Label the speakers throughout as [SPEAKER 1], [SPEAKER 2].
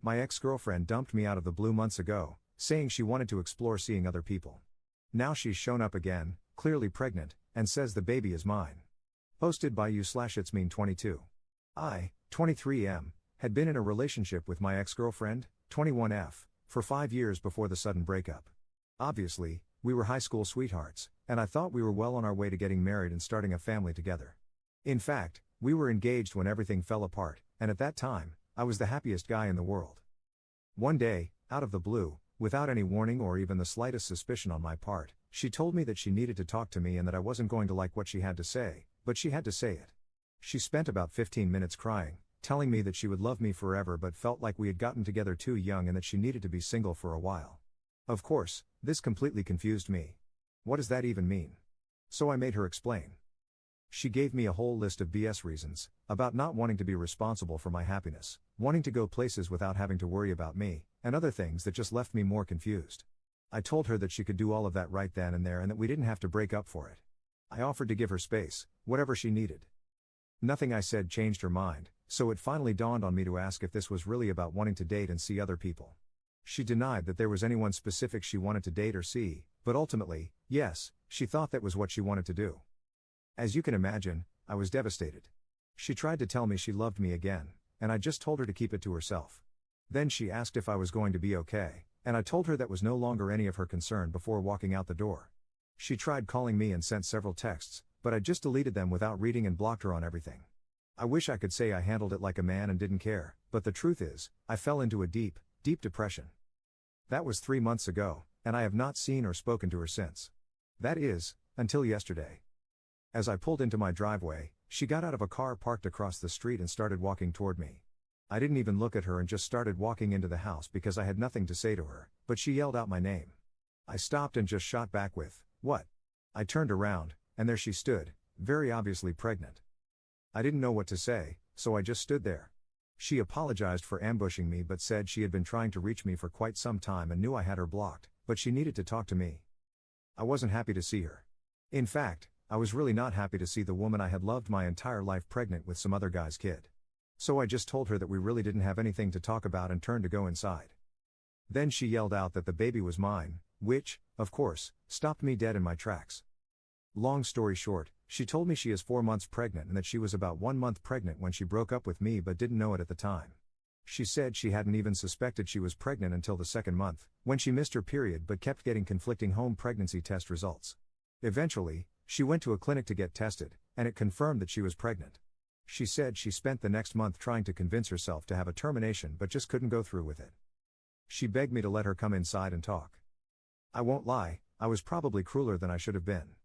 [SPEAKER 1] My ex-girlfriend dumped me out of the blue months ago, saying she wanted to explore seeing other people. Now she's shown up again, clearly pregnant, and says the baby is mine. Posted by you/itsmean22. I, 23M, had been in a relationship with my ex-girlfriend, 21F, for 5 years before the sudden breakup. Obviously, we were high school sweethearts, and I thought we were well on our way to getting married and starting a family together. In fact, we were engaged when everything fell apart, and at that time, I was the happiest guy in the world. One day, out of the blue, without any warning or even the slightest suspicion on my part, she told me that she needed to talk to me and that I wasn't going to like what she had to say, but she had to say it. She spent about 15 minutes crying, telling me that she would love me forever but felt like we had gotten together too young and that she needed to be single for a while. Of course, this completely confused me. What does that even mean? So I made her explain. She gave me a whole list of BS reasons, about not wanting to be responsible for my happiness, wanting to go places without having to worry about me, and other things that just left me more confused. I told her that she could do all of that right then and there and that we didn't have to break up for it. I offered to give her space, whatever she needed. Nothing I said changed her mind, so it finally dawned on me to ask if this was really about wanting to date and see other people. She denied that there was anyone specific she wanted to date or see, but ultimately, yes, she thought that was what she wanted to do. As you can imagine, I was devastated. She tried to tell me she loved me again, and I just told her to keep it to herself. Then she asked if I was going to be okay, and I told her that was no longer any of her concern before walking out the door. She tried calling me and sent several texts, but I just deleted them without reading and blocked her on everything. I wish I could say I handled it like a man and didn't care, but the truth is, I fell into a deep, deep depression. That was 3 months ago, and I have not seen or spoken to her since. That is, until yesterday. As I pulled into my driveway, she got out of a car parked across the street and started walking toward me. I didn't even look at her and just started walking into the house because I had nothing to say to her, but she yelled out my name. I stopped and just shot back with, "What?" I turned around, and there she stood, very obviously pregnant. I didn't know what to say, so I just stood there. She apologized for ambushing me but said she had been trying to reach me for quite some time and knew I had her blocked, but she needed to talk to me. I wasn't happy to see her. In fact, I was really not happy to see the woman I had loved my entire life pregnant with some other guy's kid. So I just told her that we really didn't have anything to talk about and turned to go inside. Then she yelled out that the baby was mine, which, of course, stopped me dead in my tracks. Long story short, she told me she is 4 months pregnant and that she was about 1 month pregnant when she broke up with me but didn't know it at the time. She said she hadn't even suspected she was pregnant until the 2nd month, when she missed her period but kept getting conflicting home pregnancy test results. Eventually, she went to a clinic to get tested, and it confirmed that she was pregnant. She said she spent the next month trying to convince herself to have a termination but just couldn't go through with it. She begged me to let her come inside and talk. I won't lie, I was probably crueler than I should have been.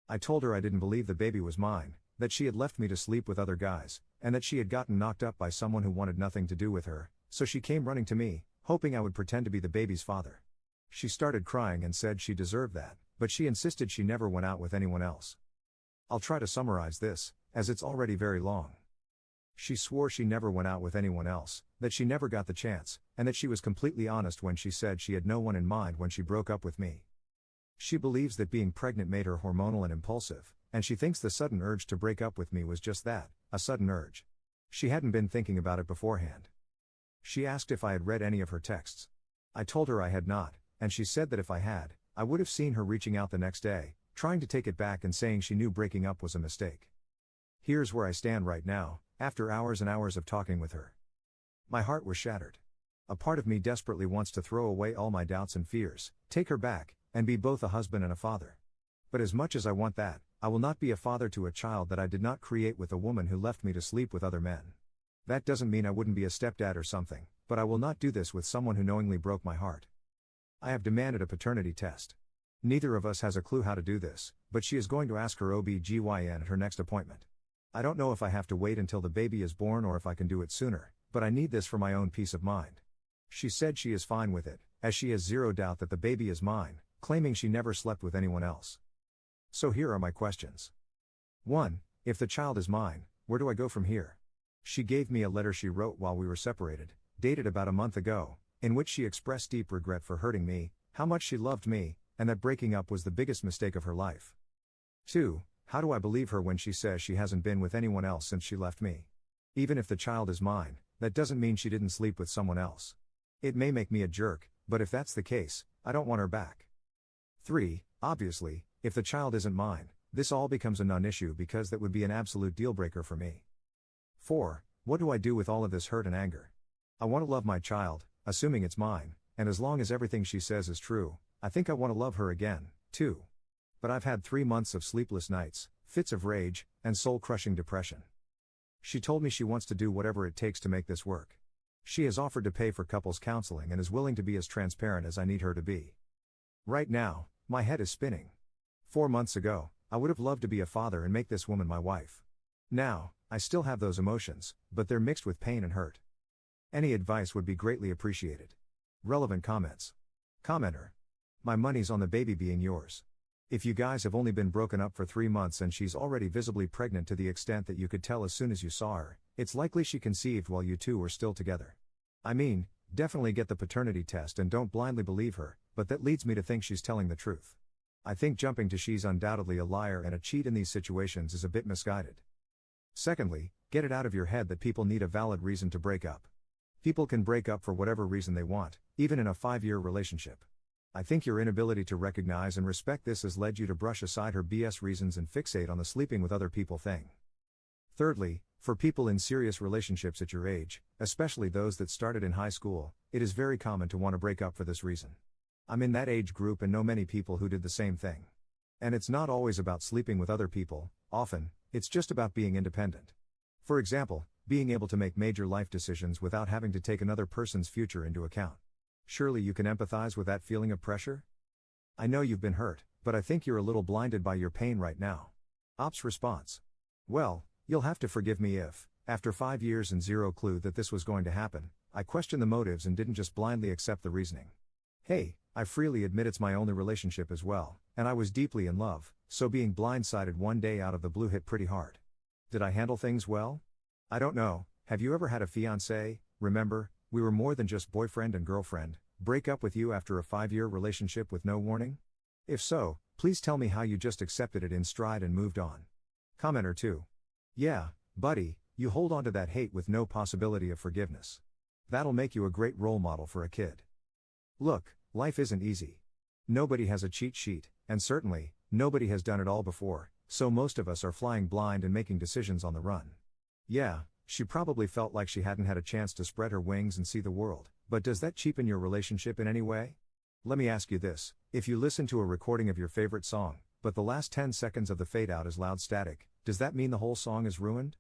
[SPEAKER 1] I told her I didn't believe the baby was mine, that she had left me to sleep with other guys, and that she had gotten knocked up by someone who wanted nothing to do with her, so she came running to me, hoping I would pretend to be the baby's father. She started crying and said she deserved that, but she insisted she never went out with anyone else. I'll try to summarize this, as it's already very long. She swore she never went out with anyone else, that she never got the chance, and that she was completely honest when she said she had no one in mind when she broke up with me. She believes that being pregnant made her hormonal and impulsive, and she thinks the sudden urge to break up with me was just that, a sudden urge. She hadn't been thinking about it beforehand. She asked if I had read any of her texts. I told her I had not, and she said that if I had, I would have seen her reaching out the next day, trying to take it back and saying she knew breaking up was a mistake. Here's where I stand right now, after hours and hours of talking with her. My heart was shattered. A part of me desperately wants to throw away all my doubts and fears, take her back, and be both a husband and a father. But as much as I want that, I will not be a father to a child that I did not create with a woman who left me to sleep with other men. That doesn't mean I wouldn't be a stepdad or something, but I will not do this with someone who knowingly broke my heart. I have demanded a paternity test. Neither of us has a clue how to do this, but she is going to ask her OB/GYN at her next appointment. I don't know if I have to wait until the baby is born or if I can do it sooner, but I need this for my own peace of mind. She said she is fine with it, as she has zero doubt that the baby is mine, claiming she never slept with anyone else. So here are my questions. 1. If the child is mine, where do I go from here? She gave me a letter she wrote while we were separated, dated about a month ago, in which she expressed deep regret for hurting me, how much she loved me, and that breaking up was the biggest mistake of her life. 2. How do I believe her when she says she hasn't been with anyone else since she left me? Even if the child is mine, that doesn't mean she didn't sleep with someone else. It may make me a jerk, but if that's the case, I don't want her back. 3. Obviously, if the child isn't mine, this all becomes a non-issue because that would be an absolute deal-breaker for me. 4. What do I do with all of this hurt and anger? I want to love my child, assuming it's mine, and as long as everything she says is true, I think I want to love her again, too. But I've had 3 months of sleepless nights, fits of rage, and soul-crushing depression. She told me she wants to do whatever it takes to make this work. She has offered to pay for couples counseling and is willing to be as transparent as I need her to be. Right now, my head is spinning. 4 months ago, I would have loved to be a father and make this woman my wife. Now, I still have those emotions, but they're mixed with pain and hurt. Any advice would be greatly appreciated. Relevant comments. Commenter. My money's on the baby being yours. If you guys have only been broken up for 3 months and she's already visibly pregnant to the extent that you could tell as soon as you saw her, it's likely she conceived while you two were still together. I mean, definitely get the paternity test and don't blindly believe her, but that leads me to think she's telling the truth. I think jumping to she's undoubtedly a liar and a cheat in these situations is a bit misguided. Secondly, get it out of your head that people need a valid reason to break up. People can break up for whatever reason they want, even in a 5-year relationship. I think your inability to recognize and respect this has led you to brush aside her BS reasons and fixate on the sleeping with other people thing. Thirdly, for people in serious relationships at your age, especially those that started in high school, it is very common to want to break up for this reason. I'm in that age group and know many people who did the same thing. And it's not always about sleeping with other people, often, it's just about being independent. For example, being able to make major life decisions without having to take another person's future into account. Surely you can empathize with that feeling of pressure? I know you've been hurt, but I think you're a little blinded by your pain right now. Ops response. Well, you'll have to forgive me if, after 5 years and zero clue that this was going to happen, I questioned the motives and didn't just blindly accept the reasoning. Hey, I freely admit it's my only relationship as well, and I was deeply in love, so being blindsided one day out of the blue hit pretty hard. Did I handle things well? I don't know, have you ever had a fiancé? Remember, we were more than just boyfriend and girlfriend, break up with you after a 5-year relationship with no warning? If so, please tell me how you just accepted it in stride and moved on. Commenter 2. Yeah, buddy, you hold on to that hate with no possibility of forgiveness. That'll make you a great role model for a kid. Look, life isn't easy. Nobody has a cheat sheet, and certainly, nobody has done it all before, so most of us are flying blind and making decisions on the run. Yeah, she probably felt like she hadn't had a chance to spread her wings and see the world, but does that cheapen your relationship in any way? Let me ask you this, if you listen to a recording of your favorite song, but the last 10 seconds of the fade out is loud static, does that mean the whole song is ruined?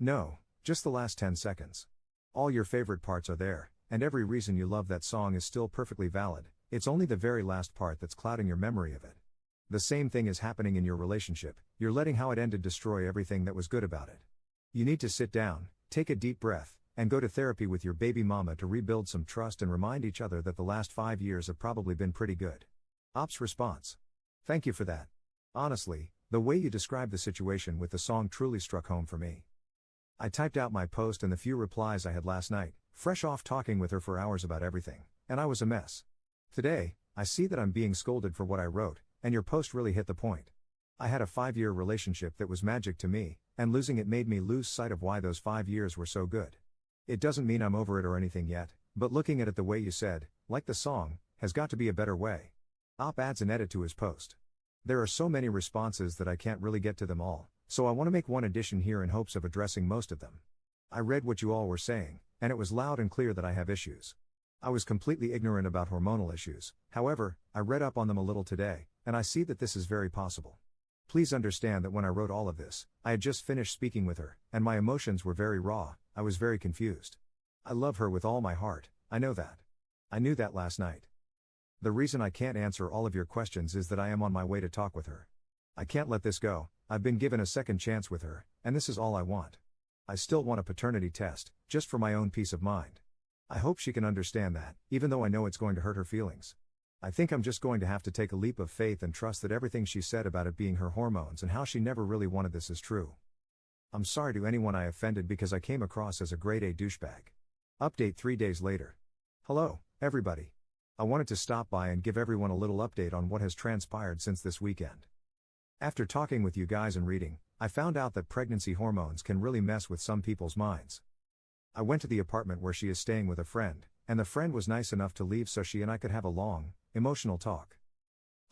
[SPEAKER 1] No, just the last 10 seconds. All your favorite parts are there, and every reason you love that song is still perfectly valid, it's only the very last part that's clouding your memory of it. The same thing is happening in your relationship, you're letting how it ended destroy everything that was good about it. You need to sit down, take a deep breath, and go to therapy with your baby mama to rebuild some trust and remind each other that the last 5 years have probably been pretty good. Ops response. Thank you for that. Honestly, the way you described the situation with the song truly struck home for me. I typed out my post and the few replies I had last night, fresh off talking with her for hours about everything, and I was a mess. Today, I see that I'm being scolded for what I wrote, and your post really hit the point. I had a 5-year relationship that was magic to me, and losing it made me lose sight of why those 5 years were so good. It doesn't mean I'm over it or anything yet, but looking at it the way you said, like the song, has got to be a better way. Op adds an edit to his post. There are so many responses that I can't really get to them all, so I want to make one addition here in hopes of addressing most of them. I read what you all were saying, and it was loud and clear that I have issues. I was completely ignorant about hormonal issues, however, I read up on them a little today, and I see that this is very possible. Please understand that when I wrote all of this, I had just finished speaking with her, and my emotions were very raw, I was very confused. I love her with all my heart, I know that. I knew that last night. The reason I can't answer all of your questions is that I am on my way to talk with her. I can't let this go, I've been given a second chance with her, and this is all I want. I still want a paternity test, just for my own peace of mind. I hope she can understand that, even though I know it's going to hurt her feelings. I think I'm just going to have to take a leap of faith and trust that everything she said about it being her hormones and how she never really wanted this is true. I'm sorry to anyone I offended because I came across as a grade A douchebag. Update 3 days later. Hello, everybody. I wanted to stop by and give everyone a little update on what has transpired since this weekend. After talking with you guys and reading, I found out that pregnancy hormones can really mess with some people's minds. I went to the apartment where she is staying with a friend, and the friend was nice enough to leave so she and I could have a long, emotional talk.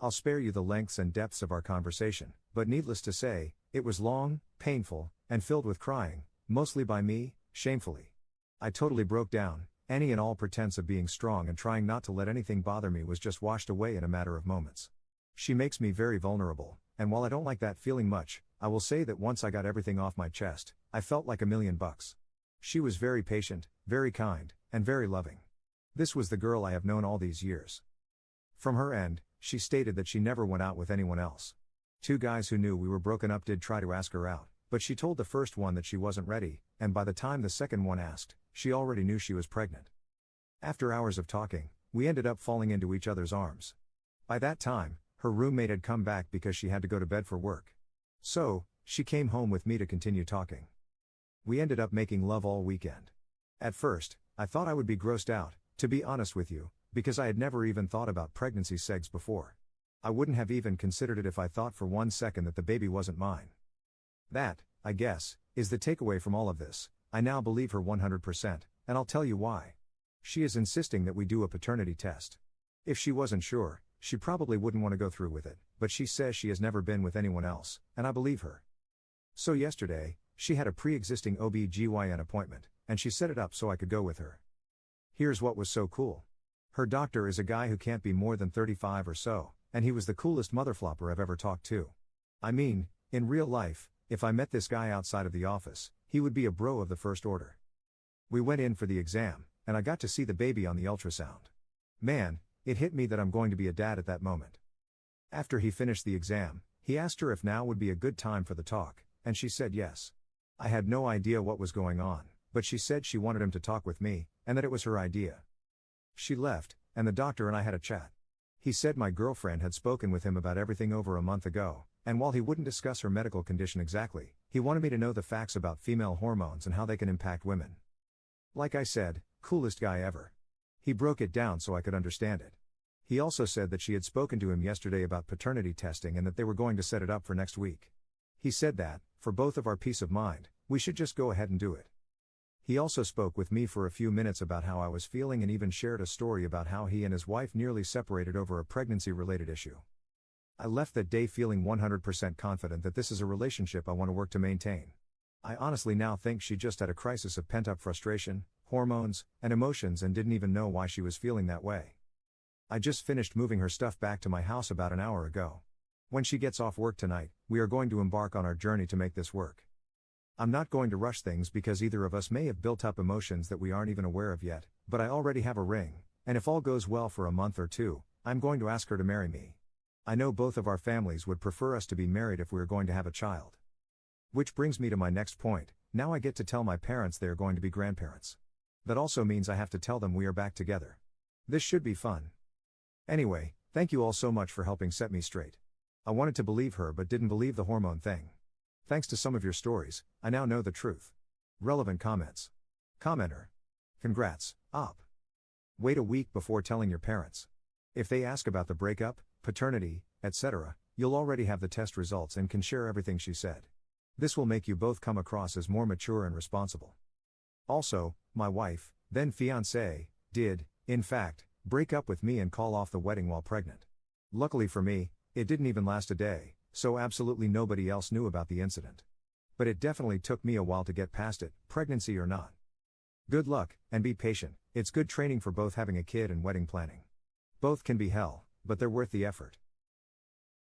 [SPEAKER 1] I'll spare you the lengths and depths of our conversation, but needless to say, it was long, painful, and filled with crying, mostly by me, shamefully. I totally broke down. Any and all pretense of being strong and trying not to let anything bother me was just washed away in a matter of moments. She makes me very vulnerable, and while I don't like that feeling much, I will say that once I got everything off my chest, I felt like $1,000,000. She was very patient, very kind, and very loving. This was the girl I have known all these years. From her end, she stated that she never went out with anyone else. 2 guys who knew we were broken up did try to ask her out, but she told the first one that she wasn't ready, and by the time the second one asked, she already knew she was pregnant. After hours of talking, we ended up falling into each other's arms. By that time, her roommate had come back because she had to go to bed for work. So, she came home with me to continue talking. We ended up making love all weekend. At first, I thought I would be grossed out, to be honest with you, because I had never even thought about pregnancy sex before. I wouldn't have even considered it if I thought for 1 second that the baby wasn't mine. That, I guess, is the takeaway from all of this. I now believe her 100%, and I'll tell you why. She is insisting that we do a paternity test. If she wasn't sure, she probably wouldn't want to go through with it, but she says she has never been with anyone else, and I believe her. So yesterday, she had a pre-existing OB/GYN appointment, and she set it up so I could go with her. Here's what was so cool. Her doctor is a guy who can't be more than 35 or so, and he was the coolest motherflopper I've ever talked to. I mean, in real life, if I met this guy outside of the office, he would be a bro of the first order. We went in for the exam, and I got to see the baby on the ultrasound. Man, it hit me that I'm going to be a dad at that moment. After he finished the exam, he asked her if now would be a good time for the talk, and she said yes. I had no idea what was going on, but she said she wanted him to talk with me, and that it was her idea. She left, and the doctor and I had a chat. He said my girlfriend had spoken with him about everything over a month ago, and while he wouldn't discuss her medical condition exactly, he wanted me to know the facts about female hormones and how they can impact women. Like I said, coolest guy ever. He broke it down so I could understand it. He also said that she had spoken to him yesterday about paternity testing and that they were going to set it up for next week. He said that, for both of our peace of mind, we should just go ahead and do it. He also spoke with me for a few minutes about how I was feeling and even shared a story about how he and his wife nearly separated over a pregnancy-related issue. I left that day feeling 100% confident that this is a relationship I want to work to maintain. I honestly now think she just had a crisis of pent-up frustration, hormones, and emotions and didn't even know why she was feeling that way. I just finished moving her stuff back to my house about an hour ago. When she gets off work tonight, we are going to embark on our journey to make this work. I'm not going to rush things because either of us may have built up emotions that we aren't even aware of yet, but I already have a ring, and if all goes well for a month or two, I'm going to ask her to marry me. I know both of our families would prefer us to be married if we are going to have a child. Which brings me to my next point. Now I get to tell my parents they are going to be grandparents. That also means I have to tell them we are back together. This should be fun. Anyway, thank you all so much for helping set me straight. I wanted to believe her but didn't believe the hormone thing. Thanks to some of your stories, I now know the truth. Relevant comments. Commenter. Congrats, Op. Wait a week before telling your parents. If they ask about the breakup, paternity, etc., you'll already have the test results and can share everything she said. This will make you both come across as more mature and responsible. Also, my wife, then fiancée, did, in fact, break up with me and call off the wedding while pregnant. Luckily for me, it didn't even last a day, so absolutely nobody else knew about the incident. But it definitely took me a while to get past it, pregnancy or not. Good luck, and be patient. It's good training for both having a kid and wedding planning. Both can be hell, but they're worth the effort.